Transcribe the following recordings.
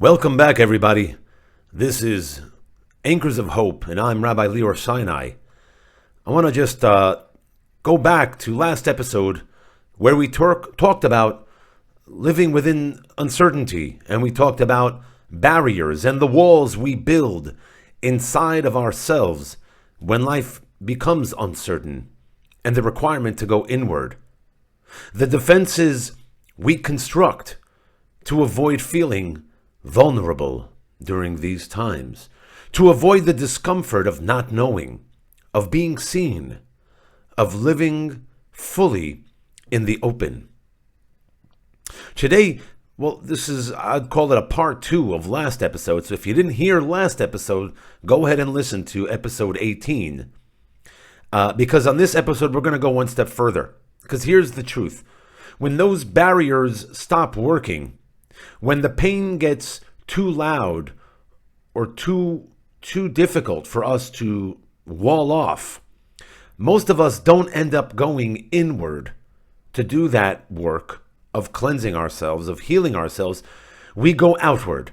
Welcome back, everybody. This is Anchors of Hope, and I'm Rabbi Lior Sinai. I want to just go back to last episode where we talked about living within uncertainty, and we talked about barriers and the walls we build inside of ourselves when life becomes uncertain, and the requirement to go inward. The defenses we construct to avoid feeling vulnerable during these times, to avoid the discomfort of not knowing, of being seen, of living fully in the open. Today, I'd call it a part 2 of last episode. So if you didn't hear last episode, go ahead and listen to episode 18. Because on this episode, we're going to go one step further. Because here's the truth. When those barriers stop working, when the pain gets too loud or too difficult for us to wall off, most of us don't end up going inward to do that work of cleansing ourselves, of healing ourselves. We go outward.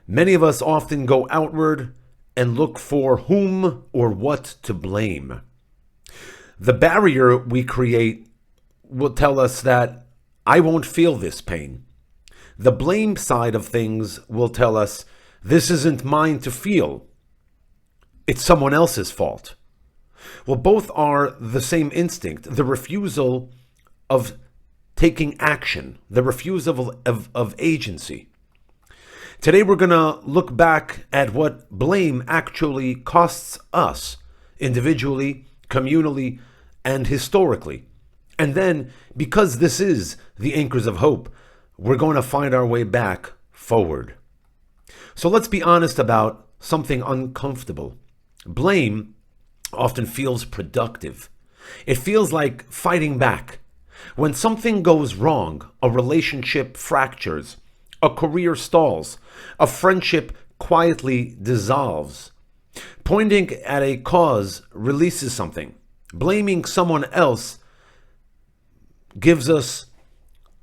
Many of us often go outward and look for whom or what to blame. The barrier we create will tell us that I won't feel this pain. The blame side of things will tell us this isn't mine to feel. It's someone else's fault. Well, both are the same instinct, the refusal of taking action, the refusal of agency. Today we're going to look back at what blame actually costs us, individually, communally, and historically. And then, because this is the Anchors of Hope, we're going to find our way back forward. So let's be honest about something uncomfortable. Blame often feels productive. It feels like fighting back. When something goes wrong, a relationship fractures, a career stalls, a friendship quietly dissolves. Pointing at a cause releases something. Blaming someone else gives us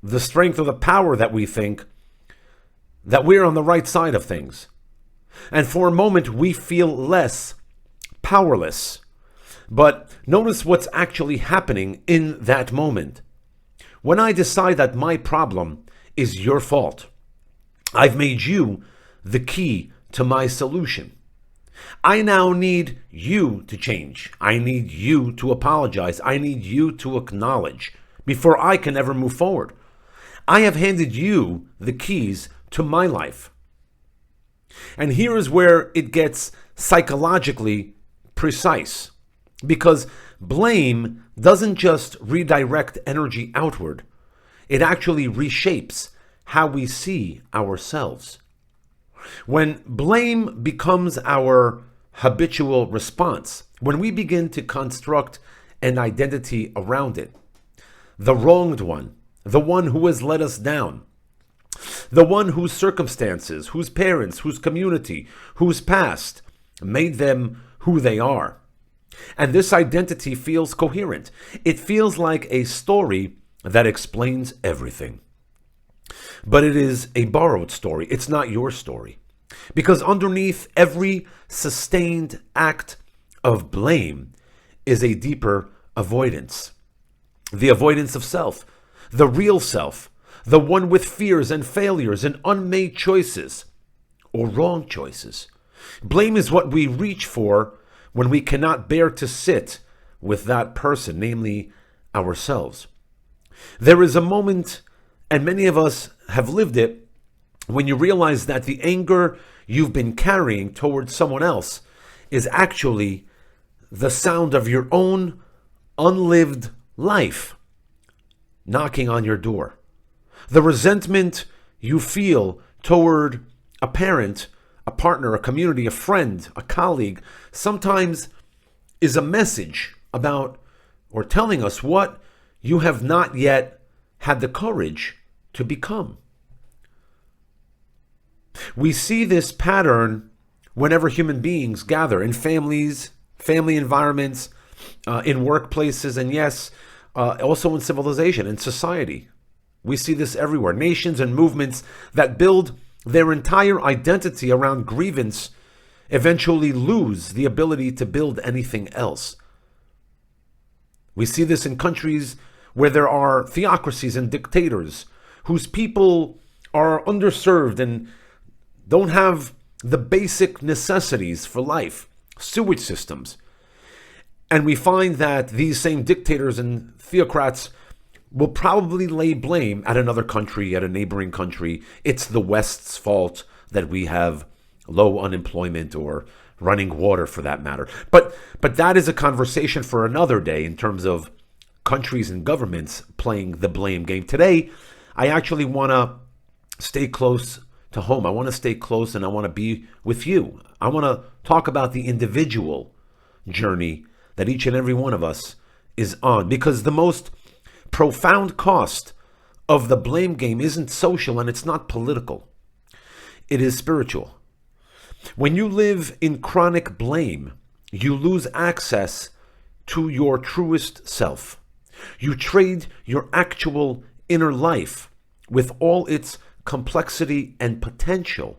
the strength or the power that we think that we're on the right side of things. And for a moment, we feel less powerless. But notice what's actually happening in that moment. When I decide that my problem is your fault, I've made you the key to my solution. I now need you to change. I need you to apologize. I need you to acknowledge before I can ever move forward. I have handed you the keys to my life. And here is where it gets psychologically precise. Because blame doesn't just redirect energy outward. It actually reshapes how we see ourselves. When blame becomes our habitual response, when we begin to construct an identity around it, the wronged one, the one who has let us down, the one whose circumstances, whose parents, whose community, whose past made them who they are. And this identity feels coherent. It feels like a story that explains everything. But it is a borrowed story. It's not your story. Because underneath every sustained act of blame is a deeper avoidance. The avoidance of self. The real self, the one with fears and failures and unmade choices or wrong choices. Blame is what we reach for when we cannot bear to sit with that person, namely ourselves. There is a moment, and many of us have lived it, when you realize that the anger you've been carrying towards someone else is actually the sound of your own unlived life knocking on your door. The resentment you feel toward a parent, a partner, a community, a friend, a colleague, sometimes is a message about or telling us what you have not yet had the courage to become. We see this pattern whenever human beings gather in families, family environments, in workplaces, and yes, also in civilization, in society. We see this everywhere. Nations and movements that build their entire identity around grievance eventually lose the ability to build anything else. We see this in countries where there are theocracies and dictators whose people are underserved and don't have the basic necessities for life, sewage systems. And we find that these same dictators and theocrats will probably lay blame at another country, at a neighboring country. It's the West's fault that we have low unemployment or running water, for that matter. But that is a conversation for another day in terms of countries and governments playing the blame game. Today, I actually want to stay close to home. I want to stay close and I want to be with you. I want to talk about the individual journey that each and every one of us is on, because the most profound cost of the blame game isn't social and it's not political. It is spiritual. When you live in chronic blame, you lose access to your truest self. You trade your actual inner life with all its complexity and potential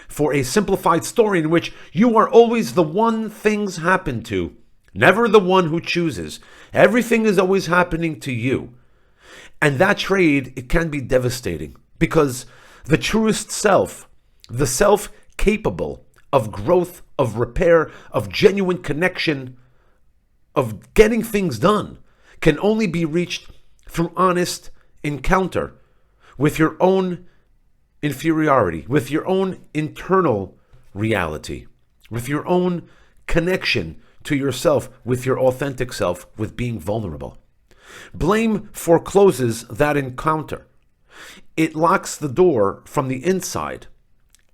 for a simplified story in which you are always the one things happen to, never the one who chooses. Everything is always happening to you. And that trade, it can be devastating, because the truest self, the self capable of growth, of repair, of genuine connection, of getting things done, can only be reached through honest encounter with your own inferiority, with your own internal reality, with your own connection to yourself, with your authentic self, with being vulnerable. Blame forecloses that encounter. It locks the door from the inside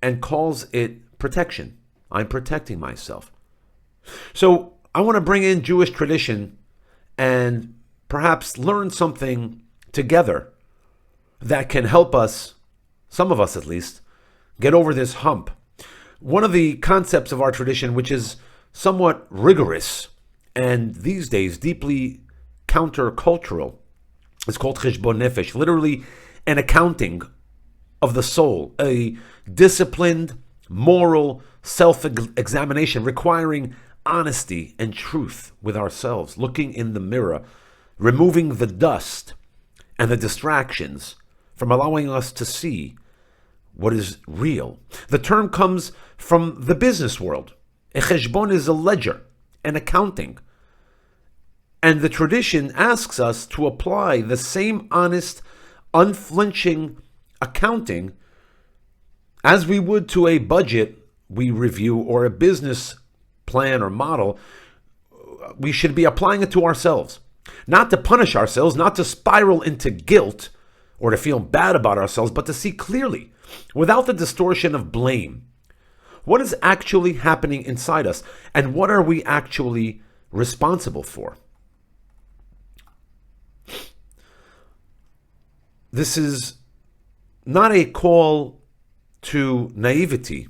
and calls it protection. I'm protecting myself. So I want to bring in Jewish tradition and perhaps learn something together that can help us, some of us at least, get over this hump. One of the concepts of our tradition, which is somewhat rigorous and these days deeply countercultural, is called cheshbon nefesh, literally an accounting of the soul, a disciplined, moral self-examination requiring honesty and truth with ourselves, looking in the mirror, removing the dust and the distractions from allowing us to see what is real. The term comes from the business world. A cheshbon is a ledger, an accounting. And the tradition asks us to apply the same honest, unflinching accounting as we would to a budget we review or a business plan or model. We should be applying it to ourselves, not to punish ourselves, not to spiral into guilt or to feel bad about ourselves, but to see clearly, without the distortion of blame, what is actually happening inside us and what are we actually responsible for. This is not a call to naivety.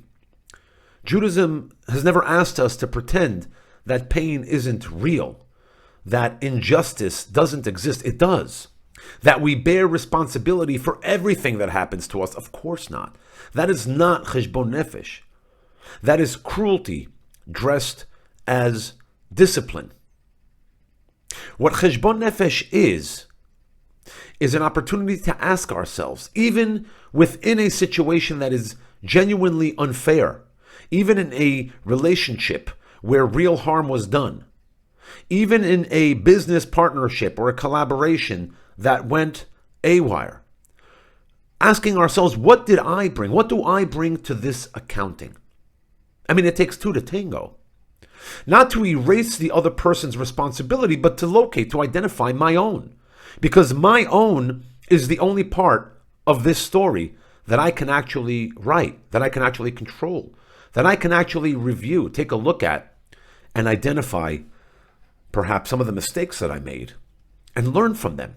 Judaism has never asked us to pretend that pain isn't real, that injustice doesn't exist. It does. That we bear responsibility for everything that happens to us. Of course not. That is not cheshbon nefesh. That is cruelty dressed as discipline. What cheshbon nefesh is an opportunity to ask ourselves, even within a situation that is genuinely unfair, even in a relationship where real harm was done, even in a business partnership or a collaboration that went awry, asking ourselves, what did I bring? What do I bring to this accounting? I mean, it takes two to tango. Not to erase the other person's responsibility, but to locate, to identify my own. Because my own is the only part of this story that I can actually write, that I can actually control, that I can actually review, take a look at, and identify perhaps some of the mistakes that I made and learn from them.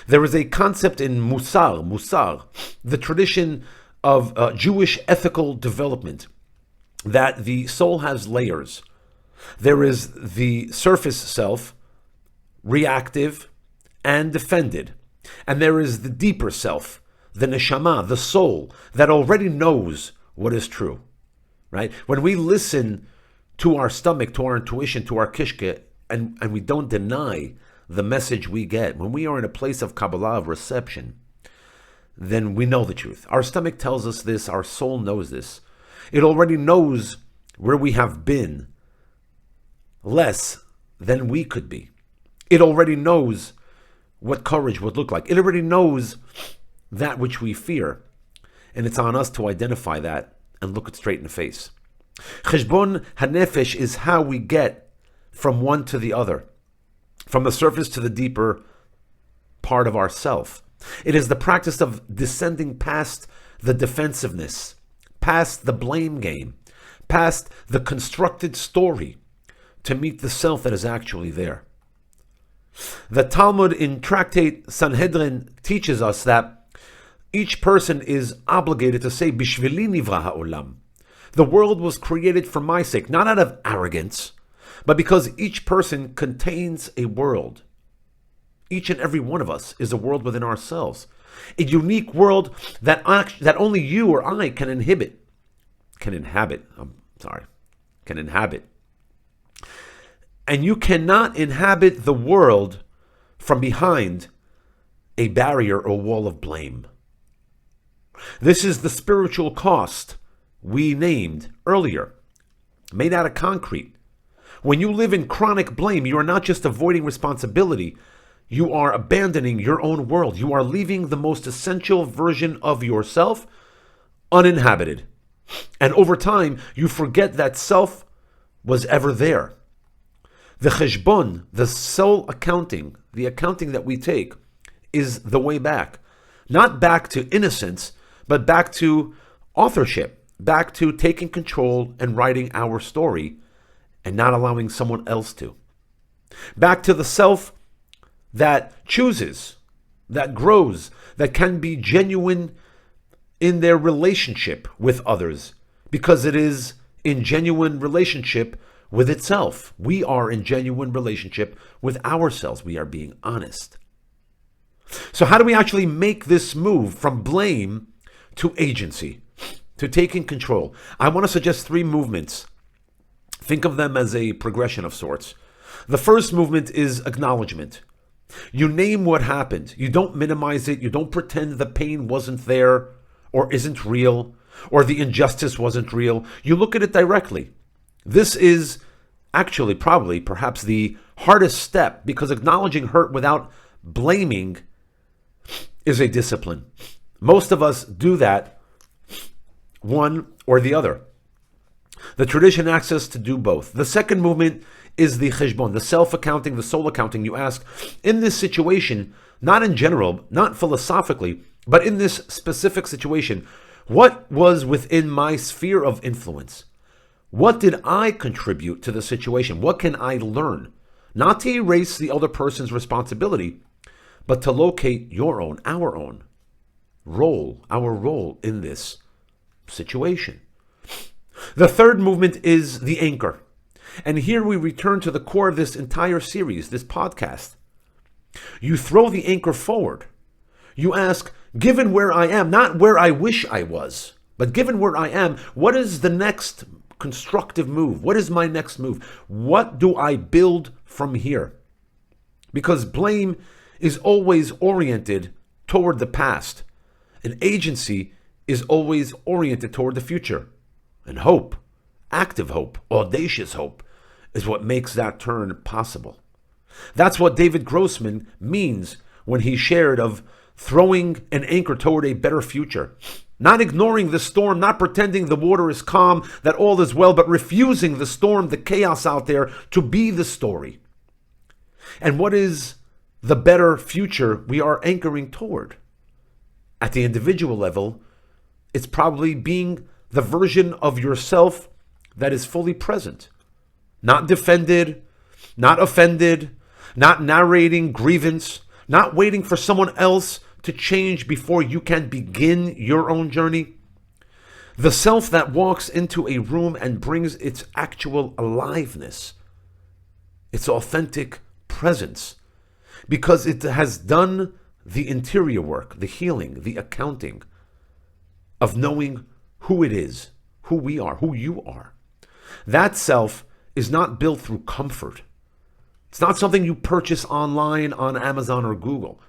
There is a concept in musar, the tradition of Jewish ethical development, that the soul has layers. There is the surface self, reactive and defended. And there is the deeper self, the neshama, the soul, that already knows what is true, right? When we listen to our stomach, to our intuition, to our kishke, and we don't deny the message we get, when we are in a place of Kabbalah, of reception, then we know the truth. Our stomach tells us this, our soul knows this. It already knows where we have been less than we could be. It already knows what courage would look like. It already knows that which we fear. And it's on us to identify that and look it straight in the face. Cheshbon HaNefesh is how we get from one to the other, from the surface to the deeper part of ourself. It is the practice of descending past the defensiveness, past the blame game, past the constructed story, to meet the self that is actually there. The Talmud in Tractate Sanhedrin teaches us that each person is obligated to say, Bishvili nivra ha'olam. The world was created for my sake, not out of arrogance, but because each person contains a world. Each and every one of us is a world within ourselves. A unique world that only you or I can inhabit. And you cannot inhabit the world from behind a barrier or wall of blame. This is the spiritual cost we named earlier, made out of concrete. When you live in chronic blame, you are not just avoiding responsibility, you are abandoning your own world. You are leaving the most essential version of yourself uninhabited. And over time, you forget that self was ever there. The cheshbon, the soul accounting, the accounting that we take, is the way back. Not back to innocence, but back to authorship, back to taking control and writing our story and not allowing someone else to. Back to the self that chooses, that grows, that can be genuine in their relationship with others, because it is in genuine relationship with itself. We are in genuine relationship with ourselves. We are being honest. So how do we actually make this move from blame to agency, to taking control? I want to suggest 3 movements. Think of them as a progression of sorts. The first movement is acknowledgement. You name what happened. You don't minimize it. You don't pretend the pain wasn't there or isn't real or the injustice wasn't real. You look at it directly. This is actually probably perhaps the hardest step, because acknowledging hurt without blaming is a discipline. Most of us do that one or the other. The tradition asks us to do both. The second movement is the cheshbon, the self-accounting, the soul accounting. You ask, in this situation, not in general, not philosophically, but in this specific situation, what was within my sphere of influence? What did I contribute to the situation? What can I learn? Not to erase the other person's responsibility, but to locate your own, our own role, our role in this situation. The third movement is the anchor. And here we return to the core of this entire series, this podcast. You throw the anchor forward. You ask, given where I am, not where I wish I was, but given where I am, what is the next constructive move? What is my next move? What do I build from here? Because blame is always oriented toward the past. An agency is always oriented toward the future. And hope, active hope, audacious hope, is what makes that turn possible. That's what David Grossman means when he shared of throwing an anchor toward a better future. Not ignoring the storm, not pretending the water is calm, that all is well, but refusing the storm, the chaos out there, to be the story. And what is the better future we are anchoring toward? At the individual level, it's probably being the version of yourself that is fully present, not defended, not offended, not narrating grievance, not waiting for someone else to change before you can begin your own journey. The self that walks into a room and brings its actual aliveness, its authentic presence, because it has done the interior work, the healing, the accounting of knowing who it is, who we are, who you are. That self is not built through comfort. It's not something you purchase online on Amazon or Google.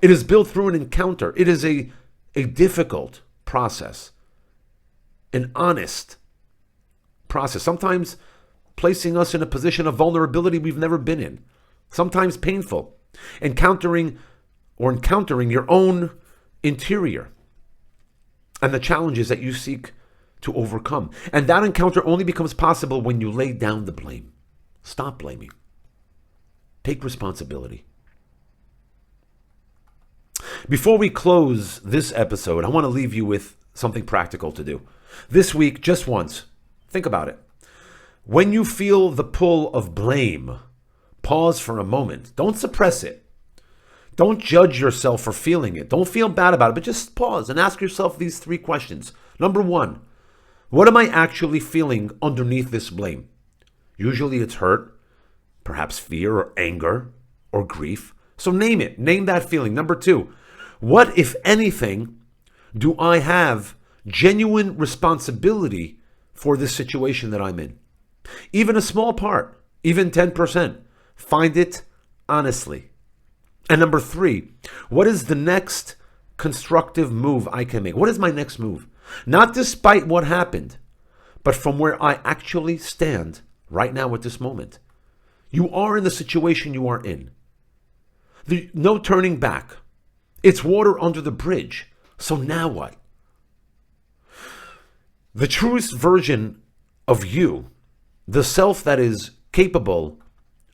It is built through an encounter. It is a difficult process, an honest process, sometimes placing us in a position of vulnerability we've never been in, sometimes painful, encountering your own interior and the challenges that you seek to overcome. And that encounter only becomes possible when you lay down the blame. Stop blaming. Take responsibility. Before we close this episode, I want to leave you with something practical to do. This week, just once, think about it. When you feel the pull of blame, pause for a moment. Don't suppress it. Don't judge yourself for feeling it. Don't feel bad about it, but just pause and ask yourself these 3 questions. Number 1, what am I actually feeling underneath this blame? Usually it's hurt, perhaps fear or anger or grief. So name it. Name that feeling. Number 2, what, if anything, do I have genuine responsibility for this situation that I'm in? Even a small part, even 10%. Find it honestly. And number 3, what is the next constructive move I can make? What is my next move? Not despite what happened, but from where I actually stand right now at this moment. You are in the situation you are in. No turning back. It's water under the bridge. So now what? The truest version of you, the self that is capable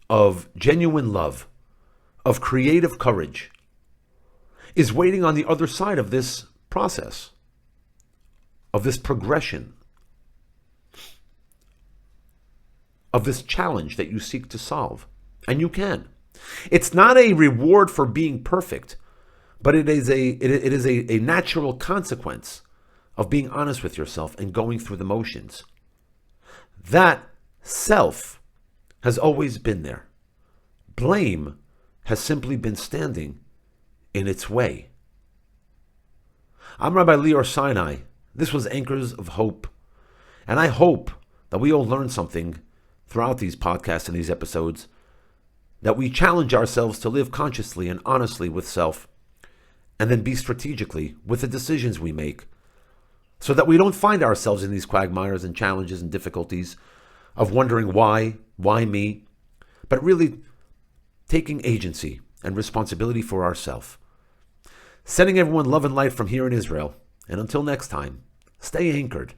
of genuine love, of creative courage, is waiting on the other side of this process, of this progression, of this challenge that you seek to solve. And you can. It's not a reward for being perfect, but it is a natural consequence of being honest with yourself and going through the motions. That self has always been there. Blame has simply been standing in its way. I'm Rabbi Lior Sinai. This was Anchors of Hope. And I hope that we all learn something throughout these podcasts and these episodes, that we challenge ourselves to live consciously and honestly with self, and then be strategically with the decisions we make, so that we don't find ourselves in these quagmires and challenges and difficulties of wondering why me, but really taking agency and responsibility for ourselves. Sending everyone love and light from here in Israel. And until next time, stay anchored.